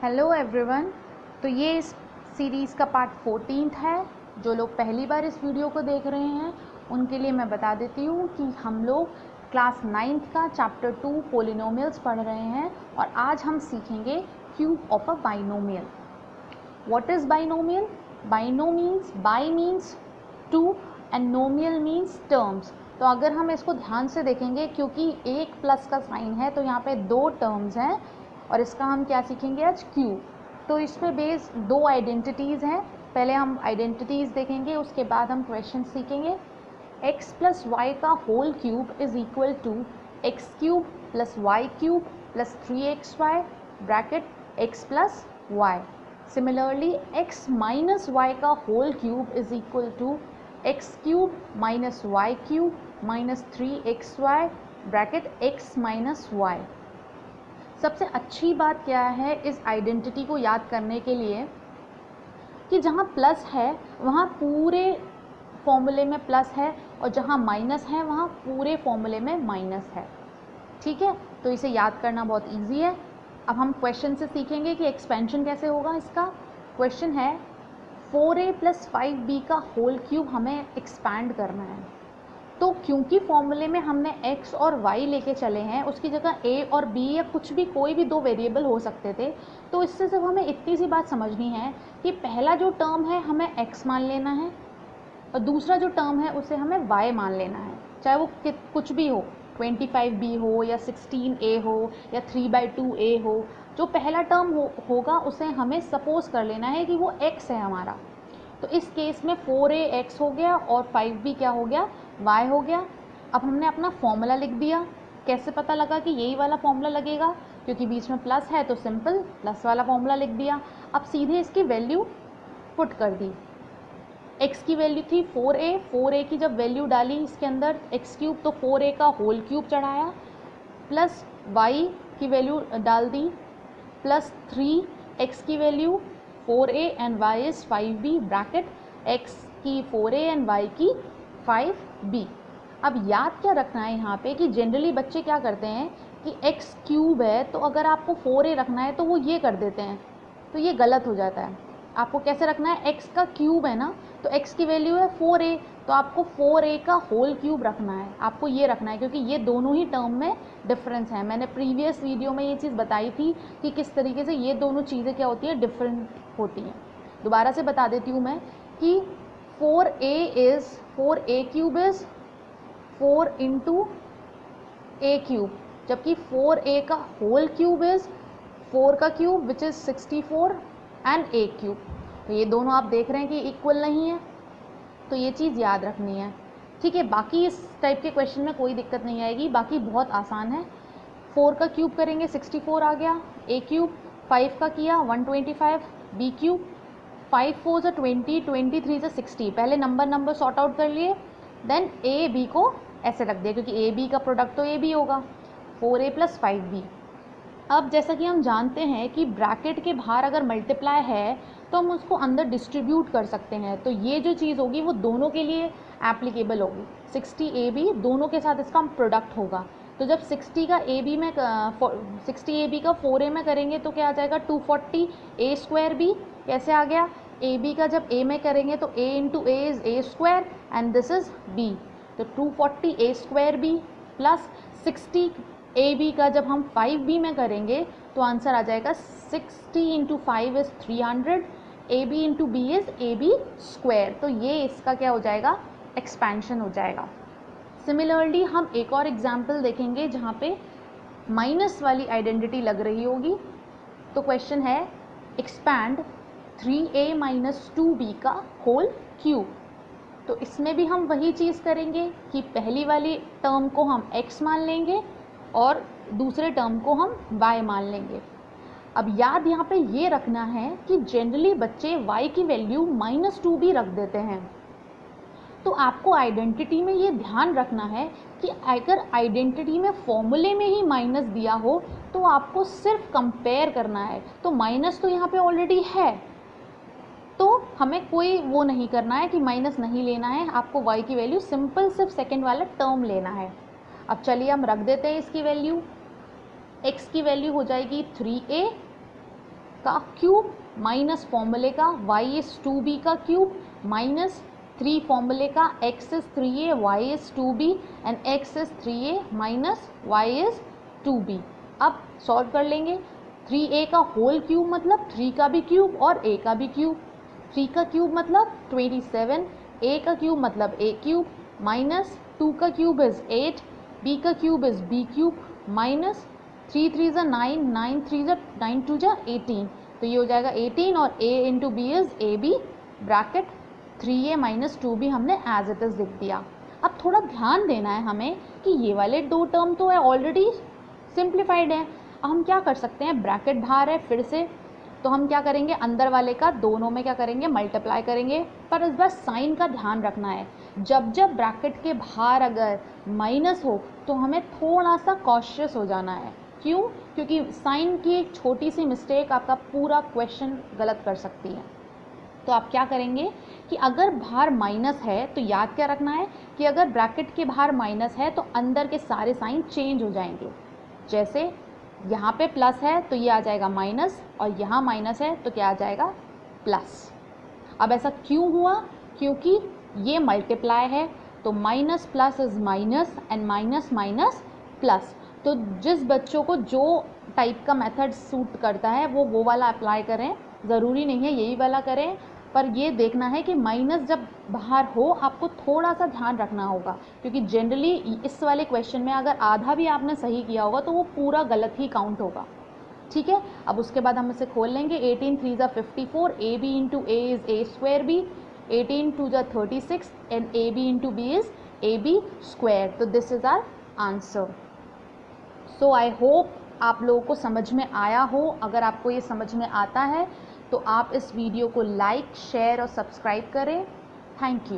Hello everyone. तो ये इस सीरीज़ का पार्ट 14 है। जो लोग पहली बार इस वीडियो को देख रहे हैं उनके लिए मैं बता देती हूँ कि हम लोग क्लास 9th का चैप्टर 2 पोलिनोमियल्स पढ़ रहे हैं और आज हम सीखेंगे cube of a binomial. What is binomial? Bi means two and nomial means terms. तो अगर हम इसको ध्यान से देखेंगे, क्योंकि एक प्लस का साइन है तो यहाँ पे दो टर्म्स हैं और इसका हम क्या सीखेंगे आज? क्यूब। तो इस पे बेस दो आइडेंटिटीज़ हैं। पहले हम आइडेंटिटीज़ देखेंगे, उसके बाद हम क्वेश्चन सीखेंगे। x प्लस वाई का whole cube is equal to X cube plus Y cube plus 3xy bracket x plus Y. Similarly x minus Y का whole cube is equal to X cube minus Y cube minus 3xy bracket x minus Y. सबसे अच्छी बात क्या है इस identity को याद करने के लिए कि जहाँ प्लस है वहाँ पूरे फॉर्मूले में प्लस है और जहाँ माइनस है वहाँ पूरे फॉर्मूले में माइनस है। ठीक है, तो इसे याद करना बहुत इजी है। अब हम क्वेश्चन से सीखेंगे कि एक्सपेंशन कैसे होगा। इसका क्वेश्चन है 4a प्लस 5b का होल क्यूब हमें एक्सपैंड करना है। तो क्योंकि फॉर्मूले में हमने x और y लेके चले हैं, उसकी जगह a और b या कुछ भी कोई भी दो वेरिएबल हो सकते थे। तो इससे सिर्फ हमें इतनी सी बात समझनी है कि पहला जो टर्म है हमें x मान लेना है और दूसरा जो टर्म है उसे हमें y मान लेना है, चाहे वो कुछ भी हो, 25b हो या 16a हो या 3/2a हो। जो पहला टर्म होगा उसे हमें सपोज कर लेना है कि वो x है हमारा। तो इस केस में 4a x हो गया और 5b क्या हो गया? y हो गया। अब हमने अपना फॉर्मूला लिख दिया। कैसे पता लगा कि यही वाला फॉर्मूला लगेगा? क्योंकि बीच में प्लस है तो सिंपल प्लस वाला फॉर्मूला लिख दिया। अब सीधे इसकी वैल्यू पुट कर दी। x की वैल्यू थी 4a की जब वैल्यू डाली इसके अंदर x क्यूब, तो 4a का होल क्यूब चढ़ाया, प्लस y की वैल्यू डाल दी, प्लस 3x की value 4a and y is 5b bracket x की 4a एंड y की 5b। अब याद क्या रखना है यहाँ पे कि जनरली बच्चे क्या करते हैं कि x क्यूब है तो अगर आपको 4a रखना है तो वो ये कर देते हैं, तो ये गलत हो जाता है। आपको कैसे रखना है? x का क्यूब है ना, तो x की वैल्यू है 4a, तो आपको 4a का होल क्यूब रखना है। आपको ये रखना है क्योंकि ये दोनों ही टर्म में डिफरेंस है। मैंने प्रीवियस वीडियो में ये चीज़ बताई थी कि किस तरीके से ये दोनों चीज़ें क्या होती है, डिफरेंट होती हैं। दोबारा से बता देती हूँ मैं कि 4a cube is 4 into a cube, जबकि 4a का होल क्यूब इज़ 4 का cube which is 64 and a cube. तो ये दोनों आप देख रहे हैं कि इक्वल नहीं है, तो ये चीज़ याद रखनी है। ठीक है, बाकी इस टाइप के क्वेश्चन में कोई दिक्कत नहीं आएगी, बाकी बहुत आसान है। 4 का क्यूब करेंगे 64 आ गया, a क्यूब 5 का किया 125, b क्यूब 5 4 से 20, 23 से 60। पहले नंबर सॉर्ट आउट कर लिए, देन a b को ऐसे रख दिया क्योंकि a b का प्रोडक्ट तो a b होगा, 4a प्लस 5b। अब जैसा कि हम जानते हैं कि ब्रैकेट के बाहर अगर मल्टीप्लाई है तो हम उसको अंदर डिस्ट्रीब्यूट कर सकते हैं। तो ये जो चीज़ होगी वो दोनों के लिए एप्लीकेबल होगी। 60ab दोनों के साथ इसका प्रोडक्ट होगा। तो जब 60 का ab में 60ab का 4a में करेंगे तो क्या आ जाएगा? 240 a स्क्वायर b। कैसे आ गया? ab का जब a में करेंगे तो a into a is a square and this is b। तो 240 a square b plus 60 ab का जब हम 5b में करेंगे तो आंसर आ जाएगा 60 into 5 is 300, ab into b is ab square. तो ये इसका क्या हो जाएगा? एक्सपेंशन हो जाएगा। सिमिलरली हम एक और एग्जाम्पल देखेंगे जहाँ पे माइनस वाली आइडेंटिटी लग रही होगी। तो क्वेश्चन है एक्सपैंड 3a माइनस 2b का होल क्यूब। तो इसमें भी हम वही चीज़ करेंगे कि पहली वाली टर्म को हम x मान लेंगे और दूसरे टर्म को हम y मान लेंगे। अब याद यहाँ पे ये रखना है कि जनरली बच्चे y की वैल्यू -2 भी रख देते हैं। तो आपको आइडेंटिटी में ये ध्यान रखना है कि अगर आइडेंटिटी में फॉर्मूले में ही माइनस दिया हो तो आपको सिर्फ कंपेयर करना है। तो माइनस तो यहाँ पे ऑलरेडी है, तो हमें कोई वो नहीं करना है कि माइनस नहीं लेना है। आपको y की वैल्यू सिंपल सिर्फ सेकेंड वाला टर्म लेना है। अब चलिए हम रख देते हैं इसकी वैल्यू। x की वैल्यू हो जाएगी 3a का क्यूब माइनस फॉर्मूले का y इज़ 2b का क्यूब माइनस 3 फॉर्मूले का x is 3a, y is 2b and x is 3a minus y is 2b। अब सॉल्व कर लेंगे। 3a का होल क्यूब मतलब 3 का भी क्यूब और a का भी क्यूब। 3 का क्यूब मतलब 27, a का क्यूब मतलब a क्यूब माइनस 2 का क्यूब इज़ 8, b का cube is b cube minus 3 3 ज़ा 9, 9 3 ज़ा 9 2 ज़ा 18, तो ये हो जाएगा 18 और a into B is A B bracket 3a minus 2b हमने एज इट इज़ लिख दिया। अब थोड़ा ध्यान देना है हमें कि ये वाले दो टर्म तो है ऑलरेडी सिंप्लीफाइड है। हम क्या कर सकते हैं, ब्रैकेट बाहर है फिर से, तो हम क्या करेंगे अंदर वाले का दोनों में क्या करेंगे मल्टीप्लाई करेंगे। पर इस बार साइन का ध्यान रखना है, जब जब ब्रैकेट के बाहर अगर माइनस हो तो हमें थोड़ा सा कॉशियस हो जाना है। क्यों? क्योंकि साइन की एक छोटी सी मिस्टेक आपका पूरा क्वेश्चन गलत कर सकती है। तो आप क्या करेंगे कि अगर बाहर माइनस है तो याद क्या रखना है कि अगर ब्रैकेट के बाहर माइनस है तो अंदर के सारे साइन चेंज हो जाएंगे। जैसे यहाँ पे प्लस है तो ये आ जाएगा माइनस और यहाँ माइनस है तो क्या आ जाएगा प्लस। अब ऐसा क्यों हुआ? क्योंकि ये मल्टीप्लाई है तो minus plus is minus and minus minus plus. तो जिस बच्चों को जो टाइप का मेथड सूट करता है वो वाला अप्लाई करें, ज़रूरी नहीं है यही वाला करें। पर ये देखना है कि माइनस जब बाहर हो आपको थोड़ा सा ध्यान रखना होगा, क्योंकि जनरली इस वाले क्वेश्चन में अगर आधा भी आपने सही किया होगा तो वो पूरा गलत ही काउंट होगा। ठीक है, अब उसके बाद हम इसे खोल लेंगे। 18 3 ज़ा 54, A B into A is A square B, 18 2 ज़ा 36 and A B into B is A B square. तो this is our answer. So I hope आप लोगों को समझ में आया हो। अगर आपको ये समझ में आता है तो आप इस वीडियो को लाइक, शेयर और सब्सक्राइब करें। Thank you.